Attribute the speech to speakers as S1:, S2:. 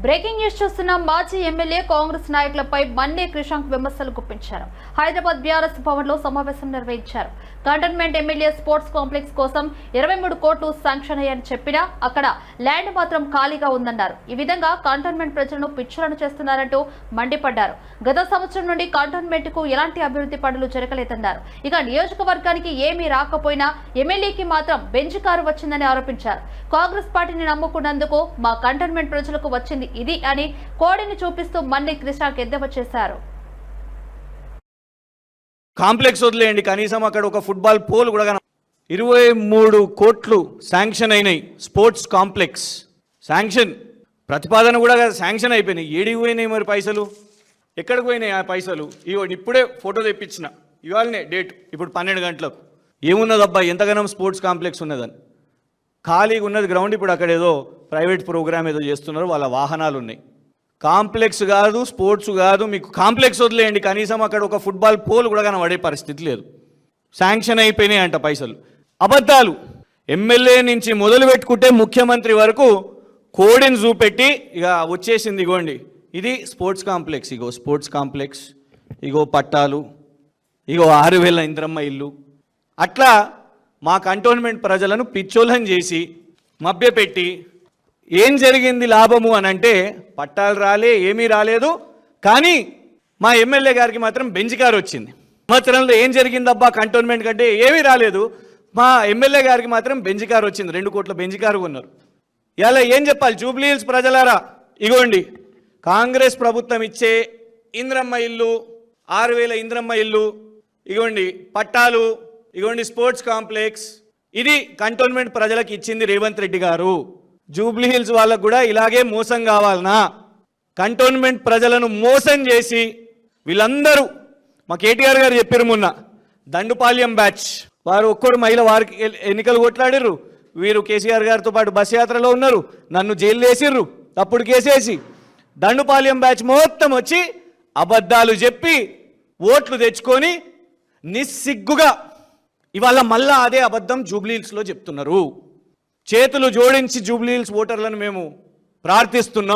S1: Breaking news చూస్తున్న మాజీ MLA Congress నాయకులపై మన్నే క్రిషాంక్ విమర్శలు గుప్పించారు. హైదరాబాద్ బీఆర్ఎస్ భవన్ లో సమావేశం నిర్వహించారు. కంటోన్మెంట్ ఎమ్మెల్యే స్పోర్ట్స్ కాంప్లెక్స్ కోసం 23 కోట్లు శాంక్షన్ అయ్యాయని చెప్పినా అక్కడ ల్యాండ్ మాత్రం ఖాళీగా ఉందన్నారు. ఈ విధంగా కంటోన్మెంట్ ప్రజలను పిచ్చోలను చేస్తున్నారంటూ మండిపడ్డారు. గత సంవత్సరం నుండి కంటోన్మెంట్ కు ఎలాంటి అభివృద్ధి పనులు జరగలేదన్నారు. ఇక నియోజకవర్గానికి ఏమీ రాకపోయినా ఎమ్మెల్యేకి మాత్రం బెంచ్ కారు వచ్చిందని ఆరోపించారు. కాంగ్రెస్ పార్టీని నమ్ముకున్నందుకు మా కంటోన్మెంట్ ప్రజలకు వచ్చింది ఇది అని కోడిని చూపిస్తూ మన్నే క్రిషాంక్ ఎద్దేవా చేశారు.
S2: కాంప్లెక్స్ వదిలేయండి, కనీసం అక్కడ ఒక ఫుట్బాల్ పోల్ కూడా 23 కోట్లు శాంక్షన్ అయినాయి. స్పోర్ట్స్ కాంప్లెక్స్ శాంక్షన్ ప్రతిపాదన కూడా శాంక్షన్ అయిపోయినాయి. ఏడికి పోయినాయి మరి పైసలు? ఎక్కడికి పోయినాయి ఆ పైసలు? ఇప్పుడే ఫోటో తెప్పించిన, ఇవాళనే డేట్, ఇప్పుడు 12 గంటలకు. ఏమున్నదబ్బా ఎంతగానో స్పోర్ట్స్ కాంప్లెక్స్ ఉన్నదని. ఖాళీగా ఉన్నది గ్రౌండ్. ఇప్పుడు అక్కడ ఏదో ప్రైవేట్ ప్రోగ్రామ్ ఏదో చేస్తున్నారు, వాళ్ళ వాహనాలు ఉన్నాయి. కాంప్లెక్స్ కాదు, స్పోర్ట్స్ కాదు, మీకు కాంప్లెక్స్ వదిలేయండి, కనీసం అక్కడ ఒక ఫుట్బాల్ పోల్ కూడా కనబడే పరిస్థితి లేదు. శాంక్షన్ అయిపోయినాయి అంట పైసలు. అబద్ధాలు. ఎమ్మెల్యే నుంచి మొదలు పెట్టుకుంటే ముఖ్యమంత్రి వరకు కోడిని చూపెట్టి ఇక వచ్చేసింది. ఇగోండి ఇది స్పోర్ట్స్ కాంప్లెక్స్, ఇగో స్పోర్ట్స్ కాంప్లెక్స్, ఇగో పట్టాలు, ఇగో 6000 ఇంద్రమ్మ ఇల్లు. అట్లా మా కంటోన్మెంట్ ప్రజలను పిచ్చోళ్ళని చేసి మభ్యపెట్టి ఏం జరిగింది లాభము అని అంటే పట్టాలు రాలే, ఏమీ రాలేదు. కానీ మా ఎమ్మెల్యే గారికి మాత్రం బెంచ్ కారు వచ్చింది. సంవత్సరంలో ఏం జరిగిందబ్బా కంటోన్మెంట్ కంటే ఏమీ రాలేదు. మా ఎమ్మెల్యే గారికి మాత్రం బెంచ్ కారు వచ్చింది. 2 కోట్ల బెంచ్ కారు కొన్నారు. ఇలా ఏం చెప్పాలి? జూబ్లీ హిల్స్ ప్రజలారా, ఇగోండి కాంగ్రెస్ ప్రభుత్వం ఇచ్చే ఇంద్రమ్మ ఇల్లు, 6000 ఇంద్రమ్మ ఇల్లు, ఇగోండి పట్టాలు, ఇగోండి స్పోర్ట్స్ కాంప్లెక్స్. ఇది కంటోన్మెంట్ ప్రజలకు ఇచ్చింది రేవంత్ రెడ్డి గారు. జూబ్లీ హిల్స్ వాళ్ళకు కూడా ఇలాగే మోసం కావాలనా? కంటోన్మెంట్ ప్రజలను మోసం చేసి వీళ్ళందరూ మా కేటీఆర్ గారు చెప్పారు మొన్న, దండుపాల్యం బ్యాచ్ వారు ఒక్కరు మహిళ వారికి ఎన్నికలు కొట్లాడిర్రు. వీరు కేసీఆర్ గారితో పాటు బస్ యాత్రలో ఉన్నారు, నన్ను జైలు వేసిర్రు తప్పుడు కేసేసి. దండుపాల్యం బ్యాచ్ మొత్తం వచ్చి అబద్ధాలు చెప్పి ఓట్లు తెచ్చుకొని నిస్సిగ్గుగా ఇవాళ మళ్ళా అదే అబద్ధం జూబ్లీ హిల్స్లో చెప్తున్నారు. చేతులు జోడించి జూబ్లీ హిల్స్ ఓటర్లను మేము ప్రార్థిస్తున్నాం.